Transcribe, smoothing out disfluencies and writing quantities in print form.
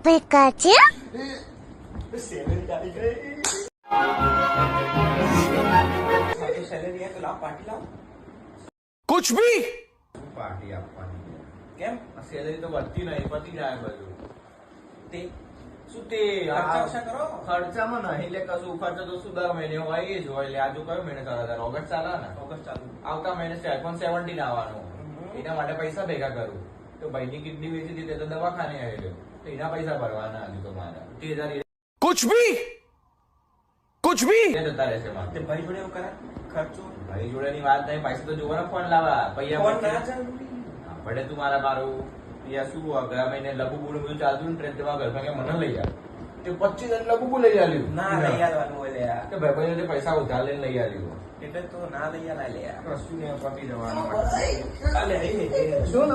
Pikachu? Salary आई गई तो salary है तो लाओ पार्टी लाओ कुछ भी પાર્ટી આપવાની કેમ સેલેરી તો વધતી નહીં પતી જાય બધું તે શું તે ખર્ચા ઓછા કરો ખર્ચામાં નહીં લે કશું ખર્ચો તો શું દર મહિને હોય એ જ હોય લે આજુ કયો મહિને ચાલે તારે ઓગસ્ટ ચાલે ને ઓગસ્ટ ચાલુ આવતા મહિને iPhone 17 આવવાનું એના માટે પૈસા ભેગા કરું તો ભાઈની કિડની વેચી દીધી તો દવાખાને આવી ગયો તો એના પૈસા ભરવાના હજુ તો મારા 30,000 कुछ भी જતા રહેશે મારે તે ભાઈ જોડે એવું કરાય ખર્ચો ભાઈ જોડેની વાત નહીં પૈસા તો જોવાના ફોન લાવવા પૈયા ફોન ના પછી જરૂરી પડે તું મારા મારું યા શું ગયા મહિને લઘુ બુડું બધું ચાલતું ને ટ્રેન તેમાં ઘરમાં કે મને લઈ આવ તે 25,000 લઘુ બુ લઈ આલ્યું ના લઈ આવવાનું હોય લે યાર કે ભાઈ ભાઈ પૈસા ઉધાર લઈને લઈ આલ્યું એટલે તો ના લઈ આલા લે યાર કશું ને પતી જવાનું અલે એ શું